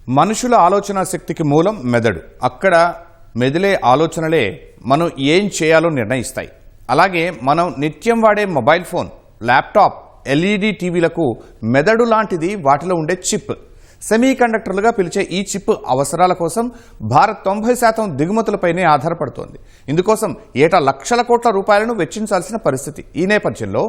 మనుషుల ఆలోచన శక్తికి మూలం మెదడు. అక్కడ మెదిలే ఆలోచనలే మనం ఏం చేయాలో నిర్ణయిస్తాయి. అలాగే మనం నిత్యం వాడే మొబైల్ ఫోన్, ల్యాప్టాప్, ఎల్ఈడి టీవీలకు మెదడు లాంటిది వాటిలో ఉండే చిప్. సెమీ కండక్టర్లుగా పిలిచే ఈ చిప్ అవసరాల కోసం భారత్ 90% దిగుమతులపైనే ఆధారపడుతోంది. ఇందుకోసం ఏటా లక్షల కోట్ల రూపాయలను వెచ్చించాల్సిన పరిస్థితి. ఈ నేపథ్యంలో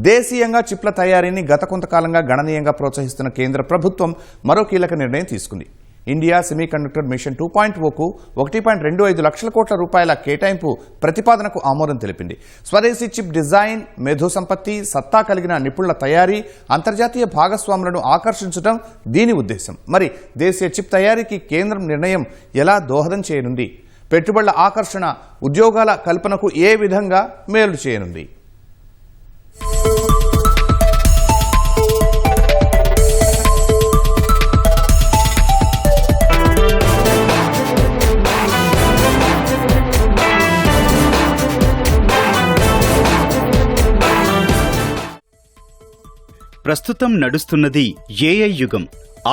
దేశీయంగా చిప్ల తయారీని గత కొంతకాలంగా గణనీయంగా ప్రోత్సహిస్తున్న కేంద్ర ప్రభుత్వం మరో కీలక నిర్ణయం తీసుకుంది. ఇండియా సెమీ కండక్టర్ మిషన్ 2.0కు 1.25 లక్షల కోట్ల రూపాయల కేటాయింపు ప్రతిపాదనకు ఆమోదం తెలిపింది. స్వదేశీ చిప్ డిజైన్, మేధో సంపత్తి, సత్తా కలిగిన నిపుణుల తయారీ, అంతర్జాతీయ భాగస్వాములను ఆకర్షించడం దీని ఉద్దేశం. మరి దేశీయ చిప్ తయారీకి కేంద్రం నిర్ణయం ఎలా దోహదం చేయనుంది? పెట్టుబడుల ఆకర్షణ, ఉద్యోగాల కల్పనకు ఏ విధంగా మేలు చేయనుంది? ప్రస్తుతం నడుస్తున్నది ఏఐ యుగం.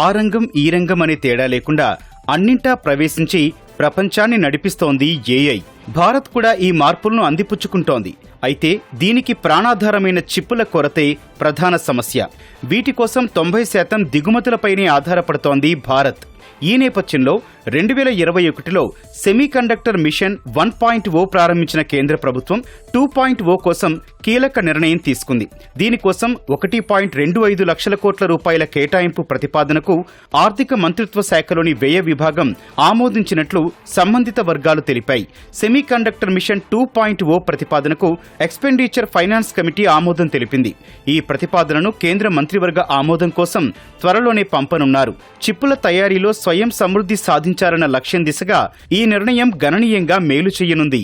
ఆ రంగం ఈ రంగం అనే తేడా లేకుండా అన్నింటా ప్రవేశించి ప్రపంచాన్ని నడిపిస్తోంది ఏఐ. భారత్ కూడా ఈ మార్పులను అందిపుచ్చుకుంటోంది. అయితే దీనికి ప్రాణాధారమైన చిప్పుల కొరతే ప్రధాన సమస్య. వీటి కోసం 90% దిగుమతులపైనే ఆధారపడుతోంది భారత్. ఈ నేపథ్యంలో 2021లో సెమీ కండక్టర్ మిషన్ 1.0 ప్రారంభించిన కేంద్ర ప్రభుత్వం 2.0 కోసం కీలక నిర్ణయం తీసుకుంది. దీనికోసం 1.25 లక్షల కోట్ల రూపాయల కేటాయింపు ప్రతిపాదనకు ఆర్థిక మంత్రిత్వ శాఖలోని వ్యయ విభాగం ఆమోదించినట్లు సంబంధిత వర్గాలు తెలిపాయి. సెమీ కండక్టర్ మిషన్ 2.0 ప్రతిపాదనకు ఎక్స్పెండిచర్ ఫైనాన్స్ కమిటీ ఆమోదం తెలిపింది. ఈ ప్రతిపాదనను కేంద్ర మంత్రివర్గ ఆమోదం కోసం త్వరలోనే పంపనున్నారు. చిప్పుల తయారీలో స్వయం సమృద్ధి సాధించాలన్న లక్ష్యం దిశగా ఈ నిర్ణయం గణనీయంగా మేలు చేయనుంది.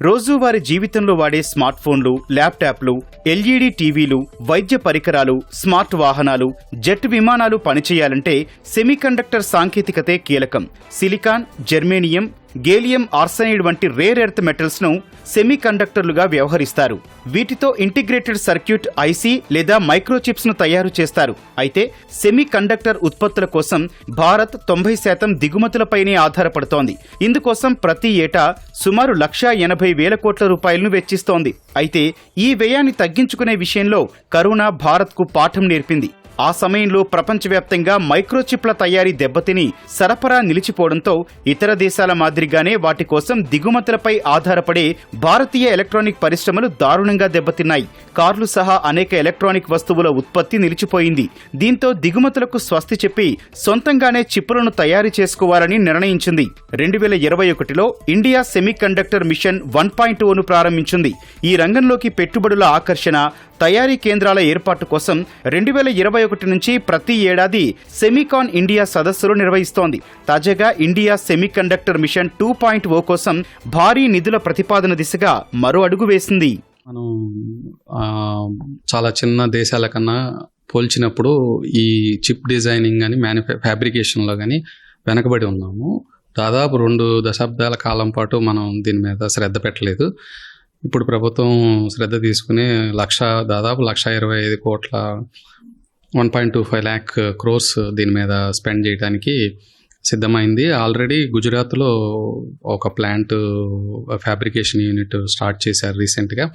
రోజువారీ జీవితంలో వాడే స్మార్ట్ ఫోన్లు, ల్యాప్టాప్లు, ఎల్ఈడి టీవీలు, వైద్య పరికరాలు, స్మార్ట్ వాహనాలు, జెట్ విమానాలు పనిచేయాలంటే సెమీకండక్టర్ సాంకేతికతే కీలకం. సిలికాన్, జెర్మేనియం, గేలియం ఆర్సెనైడ్ వంటి రేర్ ఎర్త్ మెటల్స్ ను సెమీ కండక్టర్లుగా వ్యవహరిస్తారు. వీటితో ఇంటిగ్రేటెడ్ సర్క్యూట్ ఐసీ లేదా మైక్రోచిప్స్ ను తయారు చేస్తారు. అయితే సెమీ కండక్టర్ ఉత్పత్తుల కోసం భారత్ 90% దిగుమతులపైనే ఆధారపడుతోంది. ఇందుకోసం ప్రతి ఏటా సుమారు 1,80,000 కోట్ల రూపాయలను వెచ్చిస్తోంది. అయితే ఈ వ్యయాన్ని తగ్గించుకునే విషయంలో కరోనా భారత్కు పాఠం నేర్పింది. ఆ సమయంలో ప్రపంచవ్యాప్తంగా మైక్రోచిప్ల తయారీ దెబ్బతిని సరఫరా నిలిచిపోవడంతో ఇతర దేశాల మాదిరిగానే వాటి కోసం దిగుమతులపై ఆధారపడే భారతీయ ఎలక్ట్రానిక్ పరిశ్రమలు దారుణంగా దెబ్బతిన్నాయి. కార్లు సహా అనేక ఎలక్ట్రానిక్ వస్తువుల ఉత్పత్తి నిలిచిపోయింది. దీంతో దిగుమతులకు స్వస్తి చెప్పి సొంతంగానే చిప్పులను తయారు చేసుకోవాలని నిర్ణయించింది. 2021లో ఇండియా సెమీ కండక్టర్ మిషన్ 1.0ను ప్రారంభించింది. ఈ రంగంలోకి పెట్టుబడుల ఆకర్షణ, తయారీ కేంద్రాల ఏర్పాటు కోసం 2021 నుంచి ప్రతి ఏడాది సెమీకాన్ ఇండియా సదస్సులు నిర్వహిస్తోంది. తాజాగా ఇండియా సెమీ కండక్టర్ మిషన్ 2.0 కోసం భారీ నిధుల ప్రతిపాదన దిశగా మరో అడుగు వేసింది. మనం చాలా చిన్న దేశాల కన్నా పోల్చినప్పుడు ఈ చిప్ డిజైనింగ్ కానీ ఫ్యాబ్రికేషన్లో కానీ వెనకబడి ఉన్నాము. దాదాపు 2 దశాబ్దాల కాలం పాటు మనం దీని మీద శ్రద్ధ పెట్టలేదు. ఇప్పుడు ప్రభుత్వం శ్రద్ధ తీసుకుని దాదాపు 1,25,000 కోట్ల 1.25 lakh crores దీని మీద స్పెండ్ చేయడానికి సిద్ధమైంది. ఆల్రెడీ గుజరాత్లో ఒక ప్లాంట్ ఫ్యాబ్రికేషన్ యూనిట్ స్టార్ట్ చేశారు రీసెంట్గా.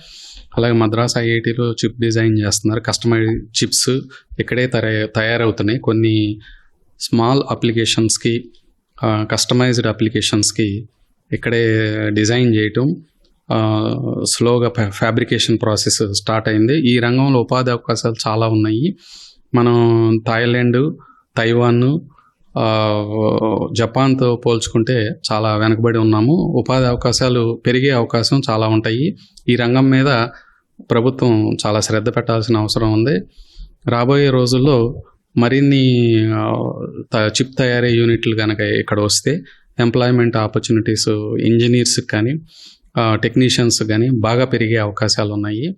అలాగే మద్రాస్ ఐఐటీలో చిప్ డిజైన్ చేస్తున్నారు. కస్టమైజ్ చిప్స్ ఇక్కడే తయారవుతున్నాయి. కొన్ని స్మాల్ అప్లికేషన్స్కి, కస్టమైజ్డ్ అప్లికేషన్స్కి ఇక్కడే డిజైన్ చేయటం, స్లోగా ఫ్యాబ్రికేషన్ ప్రాసెస్ స్టార్ట్ అయింది. ఈ రంగంలో ఉపాధి అవకాశాలు చాలా ఉన్నాయి. మనం థాయిలాండ్, తైవాన్, జపాన్తో పోల్చుకుంటే చాలా వెనకబడి ఉన్నాము. ఉపాధి అవకాశాలు పెరిగే అవకాశం చాలా ఉంటాయి. ఈ రంగం మీద ప్రభుత్వం చాలా శ్రద్ధ పెట్టాల్సిన అవసరం ఉంది. రాబోయే రోజుల్లో మరిన్ని చిప్ తయారీ యూనిట్లు కనుక ఇక్కడ వస్తే ఎంప్లాయ్మెంట్ ఆపర్చునిటీస్ ఇంజనీర్స్కి కానీ టెక్నీషియన్స్ కానీ బాగా పెరిగే అవకాశాలు ఉన్నాయి.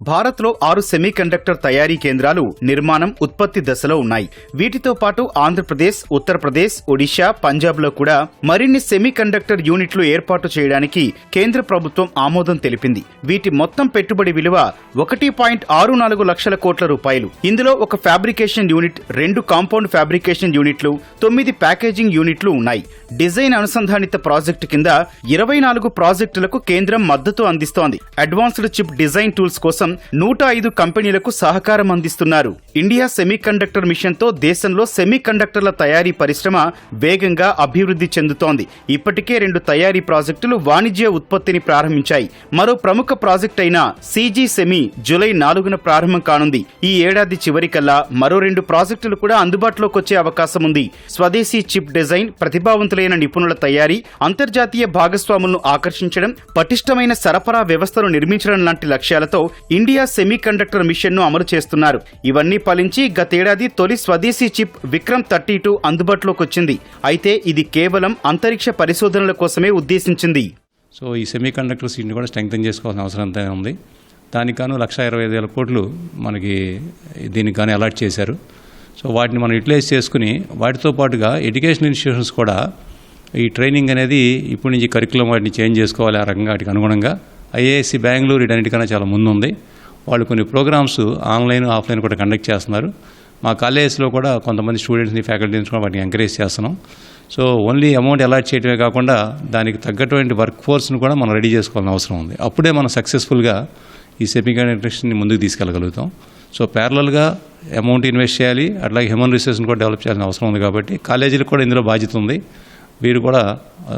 భారత్లో 6 సెమీకండక్టర్ తయారీ కేంద్రాలు నిర్మాణం, ఉత్పత్తి దశలో ఉన్నాయి. వీటితో పాటు ఆంధ్రప్రదేశ్, ఉత్తరప్రదేశ్, ఒడిశా, పంజాబ్లో కూడా మరిన్ని సెమీకండక్టర్ యూనిట్లు ఏర్పాటు చేయడానికి కేంద్ర ప్రభుత్వం ఆమోదం తెలిపింది. వీటి మొత్తం పెట్టుబడి విలువ 1.64 లక్షల కోట్ల రూపాయలు. ఇందులో ఒక ఫ్యాబ్రికేషన్ యూనిట్, 2 కాంపౌండ్ ఫ్యాబ్రికేషన్ యూనిట్లు, 9 ప్యాకేజింగ్ యూనిట్లు ఉన్నాయి. డిజైన్ అనుసంధానిత ప్రాజెక్టు కింద 24 ప్రాజెక్టులకు కేంద్రం మద్దతు అందిస్తోంది. అడ్వాన్స్డ్ చిప్ డిజైన్ టూల్స్ కోసం 105 కంపెనీలకు సహకారం అందిస్తున్నారు. ఇండియా సెమీకండక్టర్ మిషన్ తో దేశంలో సెమీకండక్టర్ల తయారీ పరిశ్రమ వేగంగా అభివృద్ధి చెందుతోంది. ఇప్పటికే 2 తయారీ ప్రాజెక్టులు వాణిజ్య ఉత్పత్తిని ప్రారంభించాయి. మరో ప్రముఖ ప్రాజెక్ట్ అయిన సిజీ సెమీ జూలై 4న ప్రారంభం కానుంది. ఈ ఏడాది చివరికల్లా మరో 2 ప్రాజెక్టులు కూడా అందుబాటులోకి వచ్చే అవకాశం ఉంది. స్వదేశీ చిప్ డిజైన్, ప్రతిభావంతులైన నిపుణుల తయారీ, అంతర్జాతీయ భాగస్వాములను ఆకర్షించడం, పటిష్టమైన సరఫరా వ్యవస్థను నిర్మించడం లాంటి లక్ష్యాలతో ఇండియా సెమీకండక్టర్ మిషన్ ను అమలు చేస్తున్నారు. ఇవన్నీ ఫలించి గతేడాది తొలి స్వదేశీ చిప్ విక్రమ్ 32 అందుబాటులోకి వచ్చింది. అయితే ఇది కేవలం అంతరిక్ష పరిశోధనల కోసమే ఉద్దేశించింది. సో ఈ సెమీకండక్టర్ సీట్ని కూడా స్ట్రెంగ్తన్ చేసుకోవాల్సిన అవసరం అంతా ఉంది. దానికి గాను 1,25,000 కోట్లు మనకి దీనికి కానీ అలాట్ చేశారు. సో వాటిని మనం యూటిలైజ్ చేసుకుని వాటితో పాటుగా ఎడ్యుకేషన్ ఇన్స్టిట్యూషన్స్ కూడా ఈ ట్రైనింగ్ అనేది ఇప్పటి నుంచి కరికులం వాటిని చేంజ్ చేసుకోవాలి. ఆ రకంగా వాటికి అనుగుణంగా ఐఏఎస్సి బెంగళూరు వీటన్నిటికన్నా చాలా ముందు ఉంది. వాళ్ళు కొన్ని ప్రోగ్రామ్స్ ఆన్లైన్, ఆఫ్లైన్ కూడా కండక్ట్ చేస్తున్నారు. మా కాలేజెస్లో కూడా కొంతమంది స్టూడెంట్స్ని, ఫ్యాకల్టీని కూడా వాటిని ఎంకరేజ్ చేస్తున్నాం. సో ఓన్లీ అమౌంట్ అలాట్ చేయడమే కాకుండా దానికి తగ్గటువంటి వర్క్ ఫోర్స్ని కూడా మనం రెడీ చేసుకోవాల్సిన అవసరం ఉంది. అప్పుడే మనం సక్సెస్ఫుల్గా ఈ సెమీకండక్టర్ని ముందుకు తీసుకెళ్ళగలుగుతాం. సో ప్యారలల్గా అమౌంట్ ఇన్వెస్ట్ చేయాలి, అట్లాగే హ్యూమన్ రిసోర్స్ని కూడా డెవలప్ చేయాల్సిన అవసరం ఉంది. కాబట్టి కాలేజీలకు కూడా ఇందులో బాధ్యత ఉంది. వీరు కూడా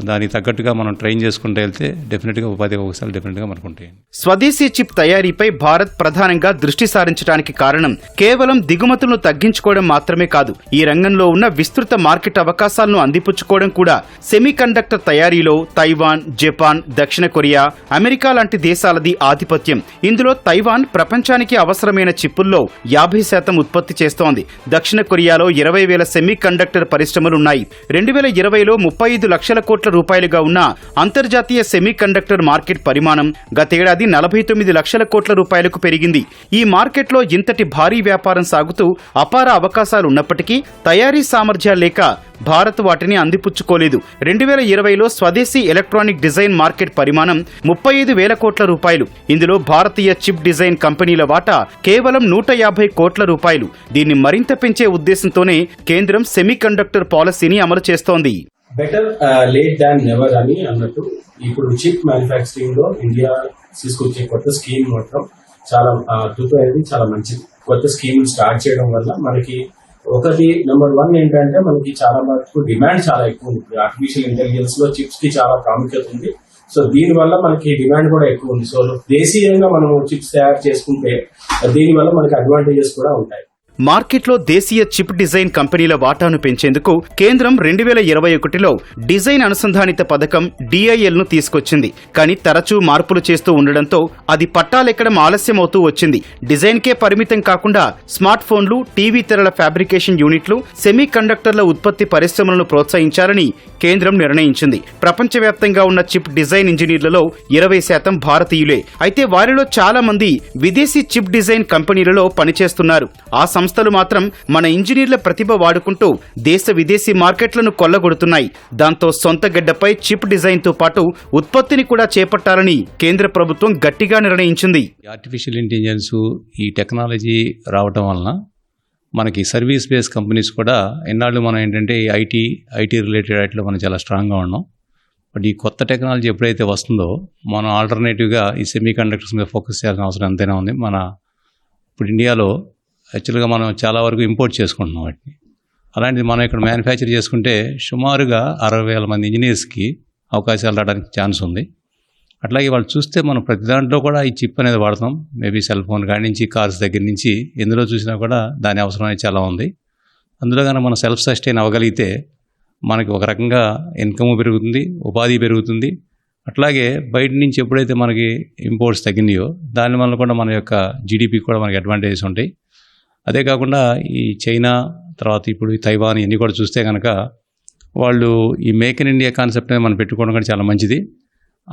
దానికి తగ్గట్టుగా మనం ట్రైన్ చేసుకుంటూ వెళ్తే డెఫినెట్గా ఉపాధి అవకాశాలు డెఫినెట్గా మనకు ఉంటాయి. స్వదేశీ చిప్ తయారీపై భారత్ ప్రధానంగా దృష్టి సారించడానికి కారణం కేవలం దిగుమతులను తగ్గించుకోవడం మాత్రమే కాదు, ఈ రంగంలో ఉన్న విస్తృత మార్కెట్ అవకాశాలను అందిపుచ్చుకోవడం కూడా. సెమీకండక్టర్ తయారీలో తైవాన్, జపాన్, దక్షిణ కొరియా, అమెరికా లాంటి దేశాలది ఆధిపత్యం. ఇందులో తైవాన్ ప్రపంచానికి అవసరమైన చిప్పుల్లో 50% ఉత్పత్తి చేస్తోంది. దక్షిణ కొరియాలో 20,000 సెమీకండక్టర్ పరిశ్రమలున్నాయి. 2020లో 35 లక్షల కోట్ల రూపాయలుగా ఉన్న అంతర్జాతీయ సెమీకండక్టర్ మార్కెట్ పరిమాణం గతేడాది 49 లక్షల కోట్ల రూపాయలకు పెరిగింది. ఈ మార్కెట్లో ఇంతటి భారీ వ్యాపారం సాగుతూ అపార అవకాశాలున్నప్పటికీ తయారీ సామర్థ్యాలు లేక భారత్ వాటిని అందిపుచ్చుకోలేదు. 2020లో స్వదేశీ ఎలక్ట్రానిక్ డిజైన్ మార్కెట్ పరిమాణం 35,000 కోట్ల రూపాయలు. ఇందులో భారతీయ చిప్ డిజైన్ కంపెనీల వాటా కేవలం 150 కోట్ల రూపాయలు. దీన్ని మరింత పెంచే ఉద్దేశంతోనే కేంద్రం సెమీకండక్టర్ పాలసీని అమలు చేస్తోంది. బెటర్ లేట్ దాన్ నెవర్ అని అన్నట్టు ఇప్పుడు చిప్ మ్యానుఫ్యాక్చరింగ్ లో ఇండియా తీసుకొచ్చే కొత్త స్కీమ్ మాత్రం చాలా అద్భుతమైనది, చాలా మంచిది. కొత్త స్కీమ్ స్టార్ట్ చేయడం వల్ల మనకి ఒకటి నెంబర్ 1 ఏంటంటే మనకి చాలా మటుకు డిమాండ్ చాలా ఎక్కువ ఉంది. ఇప్పుడు ఆర్టిఫిషియల్ ఇంటెలిజెన్స్ లో చిప్స్ కి చాలా ప్రాముఖ్యత ఉంది. సో దీని వల్ల మనకి డిమాండ్ కూడా ఎక్కువ ఉంది. సో దేశీయంగా మనం చిప్స్ తయారు చేసుకుంటే దీని వల్ల మనకి అడ్వాంటేజెస్ కూడా ఉంటాయి. మార్కెట్లో దేశీయ చిప్ డిజైన్ కంపెనీల వాటాను పెంచేందుకు కేంద్రం 2021లో డిజైన్ అనుసంధానిత పథకం DIL ను తీసుకొచ్చింది. కానీ తరచూ మార్పులు చేస్తూ ఉండడంతో అది పట్టాలెక్కడం ఆలస్యమవుతూ వచ్చింది. డిజైన్కే పరిమితం కాకుండా స్మార్ట్ ఫోన్లు, టీవీ తెరల ఫ్యాబ్రికేషన్ యూనిట్లు, సెమీ కండక్టర్ల ఉత్పత్తి పరిశ్రమలను ప్రోత్సహించాలని కేంద్రం నిర్ణయించింది. ప్రపంచవ్యాప్తంగా ఉన్న చిప్ డిజైన్ ఇంజనీర్లలో 20% భారతీయులే. అయితే వారిలో చాలా మంది విదేశీ చిప్ డిజైన్ కంపెనీలలో పనిచేస్తున్నారు. ఆ సంస్థలు మాత్రం మన ఇంజనీర్ల ప్రతిభ వాడుకుంటూ దేశ విదేశీ మార్కెట్లను కొల్లగొడుతున్నాయి. దాంతో సొంత గడ్డపై చిప్ డిజైన్ తో పాటు ఉత్పత్తిని కూడా చేపట్టాలని కేంద్ర ప్రభుత్వం గట్టిగా నిర్ణయించింది. ఆర్టిఫిషియల్ ఇంటెలిజెన్స్, ఈ టెక్నాలజీ రావటం వలన మనకి సర్వీస్ బేస్డ్ కంపెనీస్ కూడా ఎన్నాళ్ళు మనం ఏంటంటే ఐటీ రిలేటెడ్ వాటిలో మనం చాలా స్ట్రాంగ్గా ఉన్నాం. బట్ ఈ కొత్త టెక్నాలజీ ఎప్పుడైతే వస్తుందో మనం ఆల్టర్నేటివ్గా ఈ సెమీ కండక్టర్స్ మీద ఫోకస్ చేయాల్సిన అవసరం ఎంతైనా ఉంది. ఇప్పుడు ఇండియాలో యాక్చువల్గా మనం చాలా వరకు ఇంపోర్ట్ చేసుకుంటున్నాం వాటిని. అలాంటిది మనం ఇక్కడ మ్యానుఫ్యాక్చర్ చేసుకుంటే సుమారుగా 60,000 మంది ఇంజనీర్స్కి అవకాశాలు రావడానికి ఛాన్స్ ఉంది. అట్లాగే వాళ్ళు చూస్తే మనం ప్రతి దాంట్లో కూడా ఈ చిప్ అనేది వాడతాం. మేబీ సెల్ ఫోన్ కాడి నుంచి కార్స్ దగ్గర నుంచి ఎందులో చూసినా కూడా దాని అవసరం అనేది చాలా ఉంది. అందులో కానీ మనం సెల్ఫ్ సస్టైన్ అవ్వగలిగితే మనకి ఒక రకంగా ఇన్కమ్ పెరుగుతుంది, ఉపాధి పెరుగుతుంది. అట్లాగే బయట నుంచి ఎప్పుడైతే మనకి ఇంపోర్ట్స్ తగ్గినాయో దానివల్ల కూడా మన యొక్క జీడిపి కూడా మనకి అడ్వాంటేజెస్ ఉంటాయి. అదే కాకుండా ఈ చైనా తర్వాత ఇప్పుడు ఈ తైవాన్ ఇవన్నీ కూడా చూస్తే కనుక వాళ్ళు ఈ మేక్ ఇన్ ఇండియా కాన్సెప్ట్ మనం పెట్టుకోవడం కూడా చాలా మంచిది.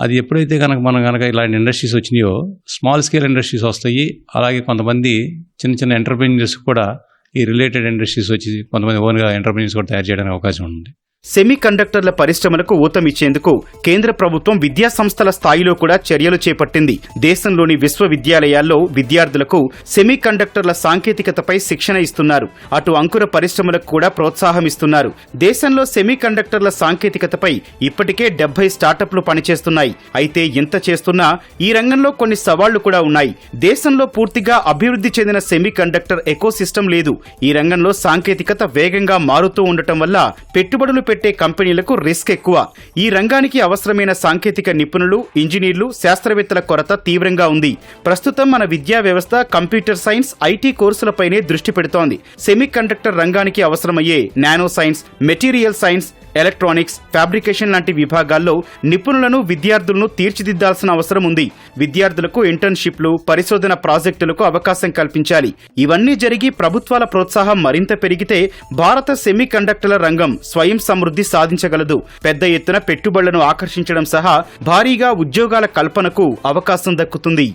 అది ఎప్పుడైతే కనుక ఇలాంటి ఇండస్ట్రీస్ వచ్చినాయో స్మాల్ స్కేల్ ఇండస్ట్రీస్ వస్తాయి. అలాగే కొంతమంది చిన్న చిన్న ఎంటర్ప్రెన్యూర్స్ కూడా ఈ రిలేటెడ్ ఇండస్ట్రీస్ వచ్చి కొంతమంది ఓన్గా ఎంటర్ప్రెన్యూర్స్ కూడా తయారు చేయడానికి అవకాశం ఉంది. సెమీ కండక్టర్ల పరిశ్రమలకు ఊతమిచ్చేందుకు కేంద్ర ప్రభుత్వం విద్యా సంస్థల స్థాయిలో కూడా చర్యలు చేపట్టింది. దేశంలోని విశ్వవిద్యాలయాల్లో విద్యార్థులకు సెమీ కండక్టర్ల సాంకేతికతపై శిక్షణ ఇస్తున్నారు. అటు అంకుర పరిశ్రమలకు కూడా ప్రోత్సాహం ఇస్తున్నారు. దేశంలో సెమీ కండక్టర్ల సాంకేతికతపై ఇప్పటికే 70 స్టార్టప్లు పనిచేస్తున్నాయి. అయితే ఇంత చేస్తున్నా ఈ రంగంలో కొన్ని సవాళ్లు కూడా ఉన్నాయి. దేశంలో పూర్తిగా అభివృద్ధి చెందిన సెమీ కండక్టర్ ఎకోసిస్టమ్ లేదు. ఈ రంగంలో సాంకేతికత వేగంగా మారుతూ ఉండటం వల్ల పెట్టుబడులు పెట్టే కంపెనీలకు రిస్క్ ఎక్కువ. ఈ రంగానికి అవసరమైన సాంకేతిక నిపుణులు, ఇంజనీర్లు, శాస్త్రవేత్తల కొరత తీవ్రంగా ఉంది. ప్రస్తుతం మన విద్యా వ్యవస్థ కంప్యూటర్ సైన్స్, ఐటీ కోర్సులపైనే దృష్టి పెడుతోంది. సెమీ కండక్టర్ రంగానికి అవసరమయ్యే nano science, material science, electronics, fabrication లాంటి విభాగాల్లో నిపుణులను, విద్యార్థులను తీర్చిదిద్దాల్సిన అవసరం ఉంది. విద్యార్థులకు ఇంటర్న్షిప్లు, పరిశోధన ప్రాజెక్టులకు అవకాశం కల్పించాలి. ఇవన్నీ జరిగి ప్రభుత్వాల ప్రోత్సాహం మరింత పెరిగితే భారత సెమీ కండక్టర్ల రంగం స్వయం సమృద్ధి సాధించగలదు. పెద్ద ఎత్తున పెట్టుబడులను ఆకర్షించడం సహా భారీగా ఉద్యోగాల కల్పనకు అవకాశం దక్కుతుంది.